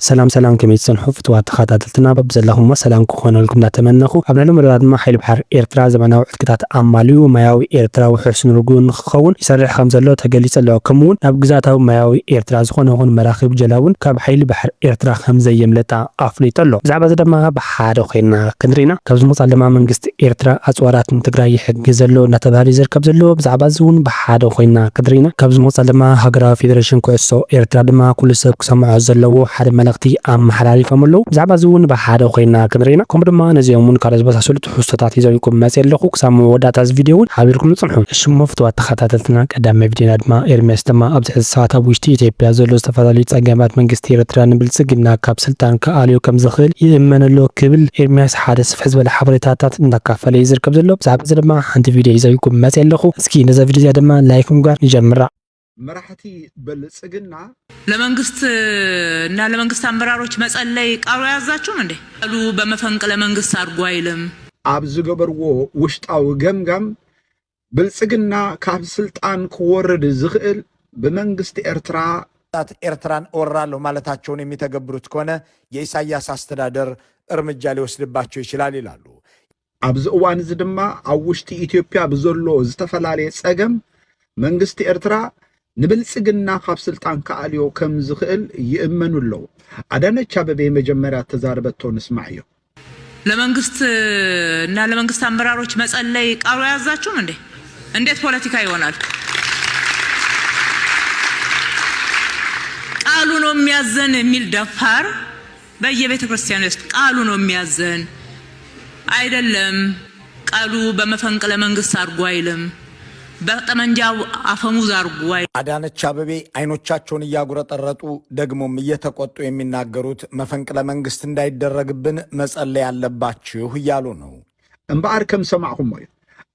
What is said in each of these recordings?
سلام سلام كميتسن حفت واتخاتلتنا ببزلهم سلام كخونا لكم نتمنخو قبل مرات ما حيل بحر إيرترا زمانو عدكتات عماليو ماياوي إيرترا وحسن رجون خون يسرح خمسة تجلس اللي كمون نبجزاتهم ماياوي إيرترا زخون هون مراخب جلاون كاب حيل بحر إيرترا خمسة يملتا أفليت له زعبا زدما بحار وخينا كنرينا كابز مصالما من قست إيرترا أسوارات تجري حق زلو نتباري زر كابزلو بزعبا زون بحار وخينا كنرينا كابز مصالما هجرا فيدريشن كويسو إيرترا دما كل سب سمع زلو حد ملقتي أم حراريفهم له زعبا زون بحار وخينا كنرينا كم دما نزيومون كارز بس حصلت حستات يزويكم مسير لخوك سامو ودات فيديو حابيركم تصنحون الشم مفتوى تخطاتلتنا قدام فيديو دما إرميس دما أبزح الساعة وشتي إثيوبيا زلو استفادالي تسقامات منقست إيرترا نبلسقنا كاب سلطان كآليو كم زخيل يأمن له كبل إرميس حادث في حزب الحبريتات نكافل يزر كب زلو زعبا زدما عند فيديو يزويكم مسير لخو اسكي نزا فيديو دما لايكم قار نجمرا مرحتي بلصقنا ለመንግስት እና ለመንግስት አመራሮች መጸለይ ቃሉ ያዛችሁም እንዴ አሉ በመፈንቅለ መንግስት አርጎ አይልም አብዝ ገበርዎ ውሽጣው ገምጋም ብልጽግና ካብ ስልጣን ከወረደ ዝኽእል በመንግስት ኤርትራን ወራለሁ ማለታቸውን የሚተገብሩት ከሆነ የኢሳያስ አስተዳደር እርምጃ ሊወስድባቸው ይችላል ይላሉ አብዝ እዋን ዝድማ አውሽቲ ኢትዮጵያ በዘሎ ዝተፈላልየ ጸገም መንግስት ኤርትራ ንብልጽግና ካብ ስልጣን ከአልዮ ከም ዝኽእል ይእመኑለው አዳነች አበቤ መጀመሪያ ተዛርበቶ ንስማዕዮ ለመንግስት እና ለመንግስት አመራሮች መጸለይ ቃሉ ያዛችሁም እንዴ እንዴት ፖለቲካ ይሆናል ቃሉ ነው የሚያዘን የሚል ደፋር በየቤተ ክርስቲያኑ ውስጥ ቃሉ ነው የሚያዘን አይደለም ቃሉ በመፈንቅለ መንግስት አርጎ አይልም በጠመንጃው አፈሙዝ አርጓይ አዳነች አበቤ አይኖቻቸውን ያጉረጠረጡ ደግሞም እየተቆጡ የሚናገሩት መፈንቅለ መንግስት እንዳይደረግብን መጸለይ ያለባችሁ ይያሉ ነው እንባር ከም ሰማዕኩም ወይ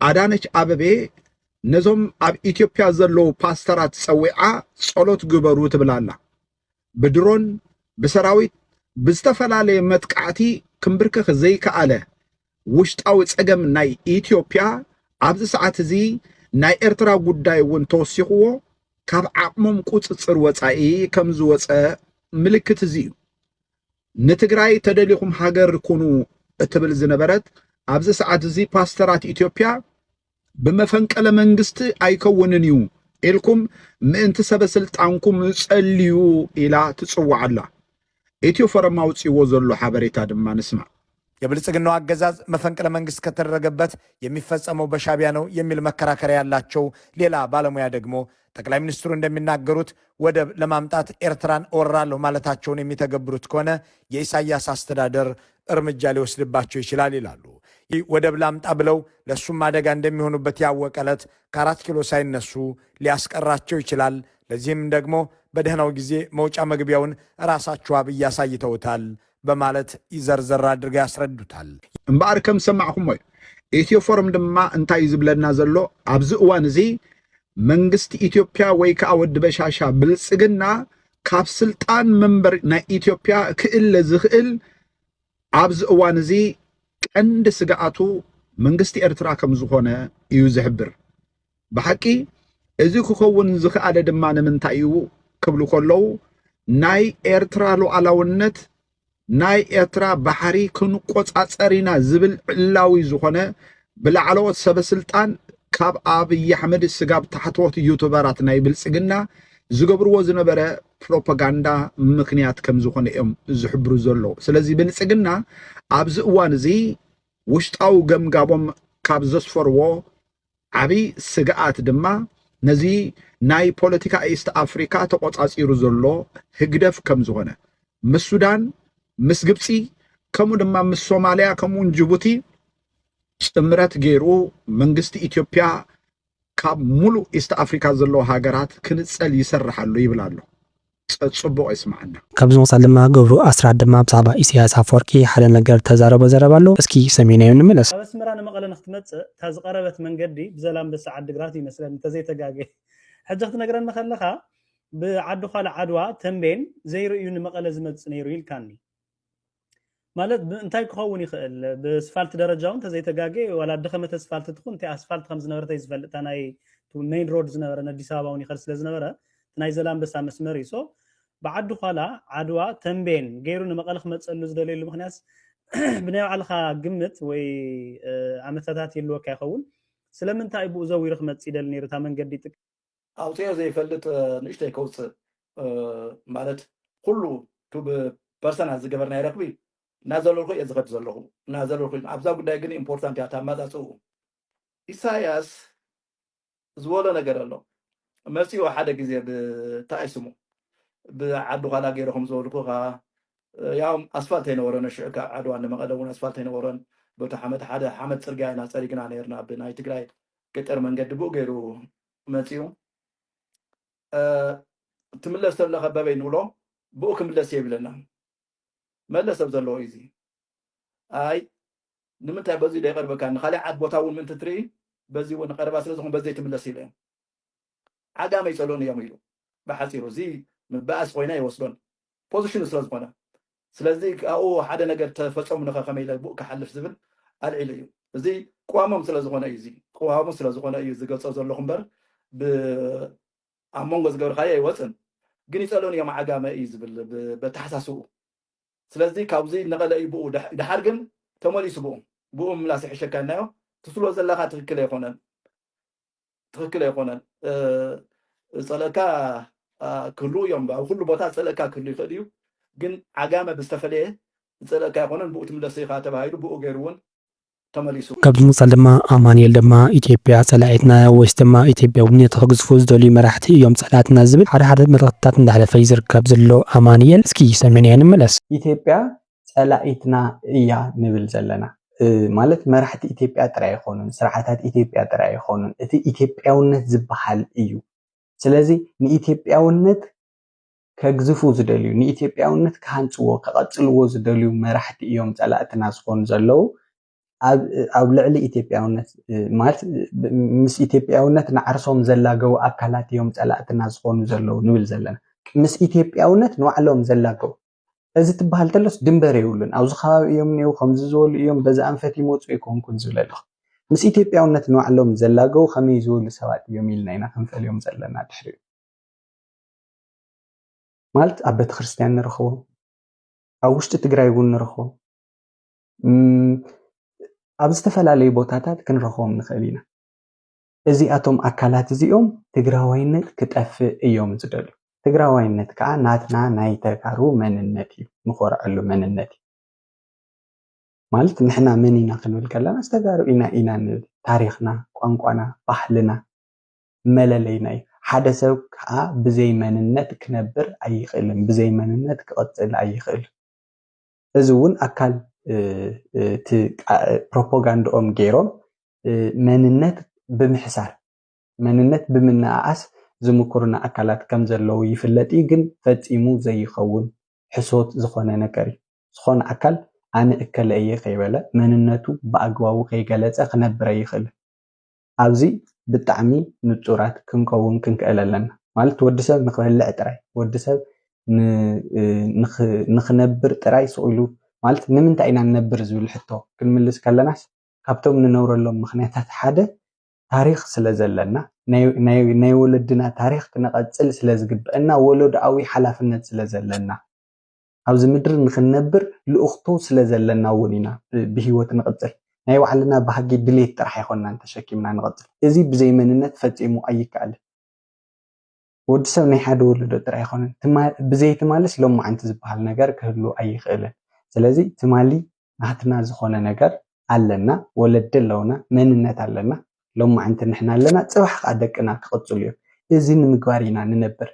አዳነች አበቤ ነዞም አብ ኢትዮጵያ ዘለው ፓስተራት ጸዊዓ ጸሎት ግበሩ ትብላላ በድሮን በሰራዊት በስተፈላለየ መጥቃዕቲ ክንብርከ ዘይከአለ ውሽጣው ጸገም ናይ ኢትዮጵያ አብዝ ሰዓት እዚ ናይ ኤርትራ ጉዳይ ወን ተወሲኽዎ ካብ ዓቅሞም ቁጽጽር ወጻኢ ከም ዝወፀ ምልክት እዚ ንትግራይ ተደሊኹም ሃገር ኩኑ እትብል ዝነበረት ኣብዚ ሰዓት እዚ ፓስተራት ኢትዮጵያ በመፈንቀለ መንግስት አይከውንን እዩ ኢልኩም ምእንቲ ሰበስልጣንኩም ጸልዩ ኢላ ትጽዋዓላ ኢትዮ ፎረም አውጽይዎ ዘሎ ሓበሬታ ድማ ንስማ የብልጽግናው አገዛዝ መፈንቅለ መንግስት ከተደረገበት የሚፈጸመው በሻቢያ ነው የሚል መከራከሪያ ያላቸው ሌላ ባለሙያ ደግሞ ጠቅላይ ሚኒስትሩ እንደሚናገሩት ወደብ ለማምጣት ኤርትራን ወራለሁ ማለታቸውን የሚተገብሩት ከሆነ የኢሳያስ አስተዳደር እርምጃ ሊወስድባቸው ይችላል ይላሉ ወደብ ላምጣ ብለው ለሱም አደጋ እንደሚሆኑበት ያወቀለት ከ4 ኪሎ ሳይነሱ ሊያስቀራቸው ይችላል ለዚህም ደግሞ በደህናው ጊዜ መውጫ መግቢያውን ራሳቸው አብይ ያሳይተውታል በማለት ይዘርዘር አድርጋ ያስረዱታል እንባር ከም ሰማዕኩም ወይ ኢትዮ ፎረም ድማ እንታይ ዝብለና ዘሎ አብዝ እዋን እዚ መንግስት ኢትዮጵያ ወይ ከአወድ በሻሻ ብልጽግና ካብ ስልጣን መንበር ናይ ኢትዮጵያ ክእለ ዝኽእል አብዝ እዋን እዚ ቀንድ ስጋአቱ መንግስት ኤርትራ ከም ዝኾነ እዩ ዝሕብር በሐቂ እዚ ክኸውን ዝኽኣለ ድማ ንምንታይ እዩ ክብሉ ከለው ናይ ኤርትራ ሉዓላውነት ናይ ኤርትራ ባሕሪ ክንቆጻጸሪና ዝብል ዕላዊ ዝኾነ ብላዕለዎት ሰበስልጣን ካብ አብይ አሕመድ ስጋብ ታሕተዎት ዩቱበራት ናይ ብልጽግና ዝገብርዎ ዝነበረ ፕሮፓጋንዳ ምክንያት ከም ዝኾነ እዮም ዝሕብሩ ዘሎ ስለዚ ብልጽግና ኣብዚ እዋን እዚ ውሽጣዊ ገምጋቦም ካብ ዘስፈርዎ ዓብይ ስግኣት ድማ ነዚ ናይ ፖለቲካ ኢስት አፍሪካ ተቆጻጺሩ ዘሎ ህግደፍ ከም ዝኾነ ምስ ሱዳን ምስ ግብፂ ከምኡ ድማ ምስ ሶማሊያ ከምኡን ጅቡቲ ጥምረት ገይሩ መንግስቲ ኢትዮጵያ ካብ ሙሉእ ኢስት አፍሪካ ዘሎ ሃገራት ክንጸል ይሰርሓሉ ይብላሉ ጽቡቅ ይስማዕና ካብዚ ወሳል ድማ ገብሩ አስራት ድማ ብዛዕባ ኢሳያስ አፈወርቂ ሓደ ነገር ተዛረበ ዘረባሎ እስኪ ሰሜናዊ ንመለስ አስመራ ንመቐለ ንኽትመጽእ ታዝቀረበት መንገዲ ብዘላምበሳ ዓዲግራት ይመስለን ተዘይተጋገ ሕጅኽት ነገረን መኸለኻ ብዓዱ ኻል ዓድዋ ተንቤን ዘይርእዩ ንመቐለ ዝመጽእ ነይሩ ኢልካኒ ማለት እንታይ ክኸውን ይኽእል በስፋልት ደረጃውን ተዘይተጋገ ወላ ደኸመ ተስፋልት ትኹን ተ አስፋልት ከም ዝነበረ ተይዝፈልጥ ናይ ሜይን ሮድ ዝነበረ አዲስ አበባውን ይኸል ስለ ዝነበረ ናይ ዘላምበሳ መስመር ይሶ بعد خلا عدوا تنبين غيرو نمقل خمصلو زدليل مخنياس بناي على قمت وي عمتات يلوك يخون سلمنتاي بو زوير خمص يدل نيرتا منغدي تك اوتي زي فلت نشتي كوص ማለት كله توب بيرسونال زغبرنا يركبي نازلو خو يزغت زلو نازلو خو ابزا ጉዳይ ግን ኢምፖርታንት ያታማጣጹ ኢሳያስ ዝወለ ነገር አለው መሲው ሓደ ጊዜ በታይስሙ بعد خلا غيرهم زولكو ያው አስፋልት የነበረን ሽዕካ አድዋ ለመቀደውን አስፋልት የነበረን ቦታ ሐመድ ጽርጋይና ጸሪግና ነርና በናይ ትግራይ ገጠር መንገድ ቡ ገይሩ መጽዩ ትምለስ ተብለኸ በበይን ብሎ ቡ ክምለስ ይብለና መለሰብ ዘሎ ይዚ አይ ንምንታይ በዚ ደይቀርበካ ንኻሊ ዓድ ቦታውን ምን ትትሪ በዚ ወን ቀረባ ስለዝኾን በዚ ትምለስ ይለ ዓጋመ ይጸሎን እዮም ይሉ በሐሲሩ እዚ ምባስ ኮይና ይወስዶን ፖዚሽን ስለዝኾነ ስለዚህ አው ሓደ ነገር ተፈጸሙ ነኸ ከመይለ ቡ ከሐልፍ ዝብል አልዒል እዩ እዚ ቋሞም ስለዝኾነ እዩ እዚ ቋሞም ስለዝኾነ እዩ ዝገልጾ ዘለኹ እምበር ብኣሞንጎ ዝገብርካዮ ይወፅን ግን ይጸሎን እዮም ዓጋመ እዩ ዝብል በተሓሳስቡ ስለዚህ ካብዚ ነቐለ እዩ ብኡ ድሓር ግን ተመሊሱ ብኡ ምላስ ይሕሸካናዮ ትስሎ ዘለካ ትክክል ኣይኮነን ጸለካ ክህሉ እዮም ኣብ ኩሉ ቦታ ጸለካ ክህሉ ይኽእል እዩ ግን ዓጋመ ብዝተፈለየ ጸለካ ይኮነን ብኡ ትምለስ ኢኻ ተባሂሉ ብኡ ገይሩውን ተመሊሱ ካብዚ ምሳል ድማ ኣማንኤል ድማ ኢትዮጵያ ጸላኢትና ወይስ ድማ ኢትዮጵያውነት ክግዝፉ ዝደልዩ መራሕቲ እዮም ጸላእትና ዝብል ሓደ መልእኽትታት እንዳሕለፈ ይዝርከብ ዘሎ ኣማንኤል እስኪ ሰሜንያ ንመለስ ኢትዮጵያ ጸላኢትና እያ ንብል ዘለና ማለት መራሕቲ ኢትዮጵያ ጥራይ ይኾኑን ስርዓታት ኢትዮጵያ ጥራይ ይኾኑን እቲ ኢትዮጵያውነት ዝበሃል እዩ ስለዚ ንኢትዮጵያውነት ከግዝፉ ዝደልዩ ንኢትዮጵያውነት ከሃንጽዎ ከቐጽልዎ ዝደልዩ መራሕቲ እዮም ጸላእትና ዝኾኑ ዘለዉ ኣብ ልዕሊ ኢትዮጵያውነት ማለት ምስ ኢትዮጵያውነት ንዓርሶም ዘላገው ኣካላት እዮም ጸላእትና ዝኾኑ ዘለዉ ንብል ዘለና ምስ ኢትዮጵያውነት ንባዕሎም ዘላገው እዚ ትበሃል ተሎስ ድንበር የብሉን ኣብዚ ከባቢ እዮም ነው ከምዚ ዝበሉ እዮም በዛ ኣንፈት ይመፁ ይኮንኩን ዝብል ኣለኹ ምስ ኢትዮጵያውነት ንባዕሎም ዘላገው ከመይ ዝበሉ ሰባት እዮም ኢልና ኢና ክንፈልዮም ዘለና ድሕሪኡ ማለት ኣብ ቤተ ክርስቲያን ንረኽቦም ኣብ ውሽጢ ትግራይ እውን ንረኽቦም ኣብ ዝተፈላለዩ ቦታታት ክንረኽቦም ንኽእል ኢና እዚኣቶም ኣካላት እዚኦም ትግራዋይነት ክጠፍእ እዮም ዝደልዩ ትግራዋይነት ከዓ ናትና ናይ ተጋሩ መንነት እዩ ንኾርዐሉ መንነት እዩ ማለት ንሕና መን ኢና ክንብል ከለና ዝተጋሩ ኢና ንብል ታሪኽና ቋንቋና ባህልና መለለይና እዩ ሓደ ሰብ ከዓ ብዘይ መንነት ክነብር ኣይኽእልን ብዘይ መንነት ክቐጽል ኣይኽእል እዚ እውን ኣካል እቲ ፕሮፓጋንዳኦም ገይሮም መንነት ብምሕሳር መንነት ብምንኣኣስ ዝምኩርና ኣካላት ከም ዘለዉ ይፍለጥ ግን ፈጺሙ ዘይኸውን ሕሶት ዝኾነ ነገር እዩ ዝኾነ ኣካል ኣነ እከለ እየ ከይበለ መንነቱ ብኣግባቡ ከይገለጸ ክነብር ኣይኽእል ኣብዚ ብጣዕሚ ንጹራት ክንከውን ክንክእል ኣለና ማለት ወዲሰብ ንኽበልዕ ጥራይ ወዲሰብ ንኽነብር ጥራይ ስኢሉ ማለት ንምንታይ ኢና ንነብር ዝብል ሕቶ ክንምልስ ከለናስ ካብቶም ንነብረሎም ምኽንያታት ሓደ ታሪኽ ስለ ዘለና ናይ ወለድና ታሪኽ ክነቐጽል ስለ ዝግብአና ወለዳዊ ሓላፍነት ስለ ዘለና ኣብዚ ምድሪ ንኽነብር ልኡኽቶ ስለ ዘለና እውን ኢና ብሂወት ንቕጽል ናይ ባዕልና ባህጊ ድሌት ጥራሕ ኣይኮንናን ተሸኪምና ንቐጽል እዚ ብዘይ መንነት ፈጺሙ ኣይከኣልን ወዲ ሰብ ናይ ሓደ ወለዶ ጥራሕ ኣይኮነን ብዘይ ትማልስ ሎማዓንቲ ዝበሃል ነገር ክህሉ ኣይኽእልን ስለዚ ትማሊ ናትና ዝኾነ ነገር ኣለና ወለዲ ኣለውና መንነት ኣለና ሎማዓንቲ ንሕና ኣለና ጽባሕ ከዓ ደቅና ክቕጽሉ እዮም እዚ ንምግባር ኢና ንነብር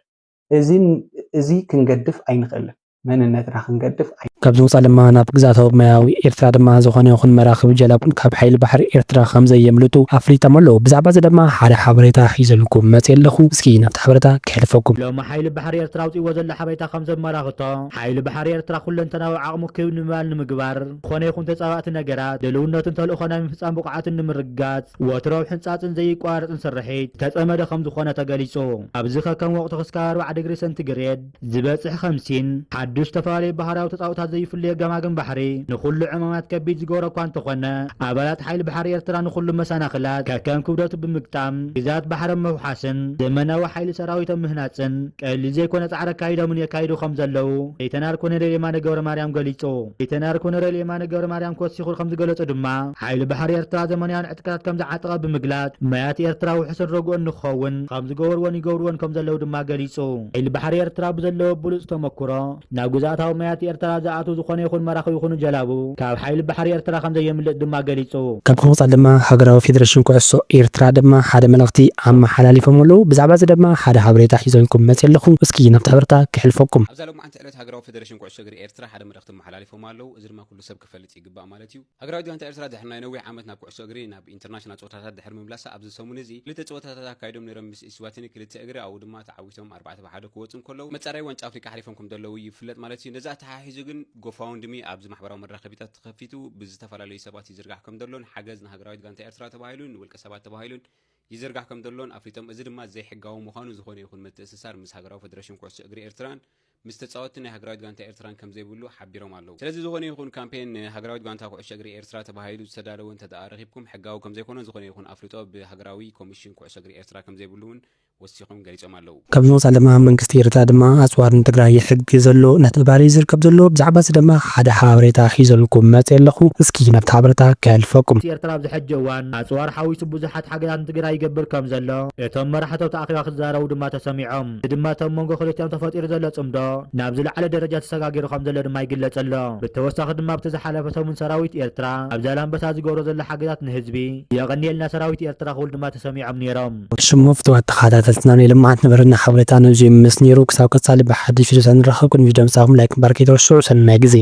እዚ ክንገድፍ ኣይንኽእልን መንነትና ክንገድፍ ካብዚ ወፃኢ ድማ ናብ ግዛታዊ ማያዊ ኤርትራ ድማ ዝኾነ ይኹን መራኽቢ ጀላቡን ካብ ሓይሊ ባሕሪ ኤርትራ ከም ዘየምልጡ ኣፍሊጦም ኣለዉ ብዛዕባ እዚ ድማ ሓደ ሓበሬታ ሒዘልኩም መፅእ ኣለኹ እስኪ ናብቲ ሓበሬታ ክሕልፈኩም ሎሚ ሓይሊ ባሕሪ ኤርትራ ኣውፂእዎ ዘሎ ሓበሬታ ከም ዘመላኽቶ ሓይሊ ባሕሪ ኤርትራ ኩለንተናዊ ዓቕሙ ክብ ንምባል ንምግባር ዝኾነ ይኹን ተፃባእቲ ነገራት ድልውነትን ተልእኾ ናይ ምፍፃም ብቕዓትን ንምርጋፅ ወትሮው ሕንፃፅን ዘይቋረፅን ስርሒት ተፀመደ ከም ዝኾነ ተገሊጹ ኣብዚ ከከም ወቕቲ ክስካብ 4 ዲግሪ ሰንቲግሬድ ዝበፅሕ 50 ሓዱሽ ተፈላለዩ ባህርያዊ ተፃውታት ዘይፍለየ ገማግም ባሕሪ ንኩሉ ዕማማት ከቢድ ዝገበሮ እኳ እንተኾነ ኣባላት ሓይሊ ባሕሪ ኤርትራ ንኩሉ መሰናኽላት ከከም ክብደቱ ብምግጣም ግዛት ባሕርን ምውሓስን ዘመናዊ ሓይሊ ሰራዊቶም ምህናፅን ቀሊል ዘይኮነ ፃዕሪ ኣካይዶምን የካይዱ ከም ዘለው ሌተናል ኮሎኔል የማነ ገብረ ማርያም ገሊጹ። ሌተናል ኮሎኔል የማነ ገብረ ማርያም ክወሲኹ ከም ዝገለጹ ድማ ሓይሊ ባሕሪ ኤርትራ ዘመናውያን ዕጥቅታት ከም ዝዓጠቐ ብምግላጽ ማያት ኤርትራ ውሕስን ረጉኦን ንክኸውን ከም ዝገበርዎን ይገብርዎን ከም ዘለው ድማ ገሊጹ። ሓይሊ ባሕሪ ኤርትራ ብዘለዎ ብሉፅ ተመክሮ ናብ ግዛታዊ ማያት ኤርትራ ዝኣትው ዝኾነ ይኹን መራኺ ይኹኑ ጀላቡ ካብ ሓይሊ ባሕሪ ኤርትራ ከም ዘየምልጥ ድማ ገሊጹ። ካብ ምቕፃል ድማ ሃገራዊ ፌደሬሽን ኩዕሶ ኤርትራ ድማ ሓደ መልእኽቲ ኣመሓላሊፎም ኣለው። ብዛዕባ እዚ ድማ ሓደ ሓበሬታ ሒዞንኩም መፅ ኣለኹ። እስኪ ናብቲ ሓበሬታ ክሕልፈኩም። ኣብዛ ሎማዓንቲ ዕለት ሃገራዊ ፌደሬሽን ኩዕሶ እግሪ ኤርትራ ሓደ መልእኽቲ ኣመሓላሊፎም ኣለው። እዚ ድማ ኩሉ ሰብ ክፈልጥ ይግባእ ማለት እዩ። ሃገራዊ ጋንታ ኤርትራ ድሕሪ ናይ ነዊሕ ዓመት ናብ ኩዕሶ እግሪ ናብ ኢንተርናሽናል ፀወታታት ድሕሪ ምምላሳ ኣብዚ ሰሙን እዚ ክልተ ፀወታታት ኣካይዶም ነይሮም ምስ ኢስዋቲኒ ክልተ እግሪ ኣብኡ ድማ ተዓዊቶም 4-1 ክወፁን ከለዉ መጻረይ ዋንጫ ኣፍሪካ ሓሊፎም ከም ዘለዉ ይፍለጥ ማለት እዩ። ነዛ ተሓሒዙ ግን ጎፋውንድሚ ኣብዚ ማሕበራዊ መራኸቢታት ተኸፊቱ ብዝተፈላለዩ ሰባት ይዝርጋሕ ከም ዘሎን ሓገዝ ንሃገራዊት ጋንታ ኤርትራ ተባሂሉን ንውልቀ ሰባት ተባሂሉን ይዝርጋሕ ከም ዘሎን ኣፍሊጦም እዚ ድማ ዘይሕጋዊ ምዃኑ ዝኾነ ይኹን ምትእስሳር ምስ ሃገራዊ ፌደሬሽን ኩዕሶ እግሪ ኤርትራን ምስ ተጻወትቲ ናይ ሃገራዊት ጋንታ ኤርትራን ከም ዘይብሉ ሓቢሮም ኣለው። ስለዚ ዝኾነ ይኹን ካምፔን ሃገራዊት ጋንታ ኩዕሶ እግሪ ኤርትራ ተባሂሉ ዝተዳለወን ተረኺብኩም ሕጋዊ ከም ዘይኮነ ዝኾነ ይኹን ኣፍሊጦ ብሃገራዊ ኮሚሽን ኩዕሶ እግሪ ኤርትራ ከም ዘይብሉን ወሲኾም ገሊፆም ኣለው። ካብ ምቕፃል ድማ መንግስቲ ኤርትራ ድማ ኣፅዋር ንትግራይ ይሕግዝ ዘሎ እናተባህለ ይዝርከብ ዘሎ። ብዛዕባ እዚ ድማ ሓደ ሓበሬታ ሒዘልኩም መፅ ኣለኹ። እስኪ ናብቲ ሓበሬታ ከሕልፈኩም። ኤርትራ ኣብዚ ሕጂ እዋን ኣፅዋር ሓዊሱ ብዙሓት ሓገዛት ንትግራይ ይገብር ከም ዘሎ እቶም መራሕቶም ተኣኪባ ክዛረቡ ድማ ተሰሚዖም። እዚ ድማ እቶም መንጎ ክልቲኦም ተፈጢሩ ዘሎ ጽምዶ ናብ ዝለዓለ ደረጃ ተሰጋጊሩ ከም ዘሎ ድማ ይግለጽ ኣሎ። ብተወሳኺ ድማ ኣብቲ ዝሓለፈ ሰሙን ሰራዊት ኤርትራ ኣብ ዛላምበሳ ዝገብሮ ዘሎ ሓገዛት ንህዝቢ የቐኒየልና ሰራዊት ኤርትራ ክብል ድማ ተሰሚዖም ነይሮም። ሽሙ ፍትዋት ተኸታተልትና ንልምዓት ነበረና ሓበሬታ ነዚ ምስ ነይሩ ክሳብ ቀጻሊ ብሓድሽ ቪድዮ ንረኸብኩን ቪድዮ ምሳኹም ላይክ ባርኬቶ ሰናይ ግዜ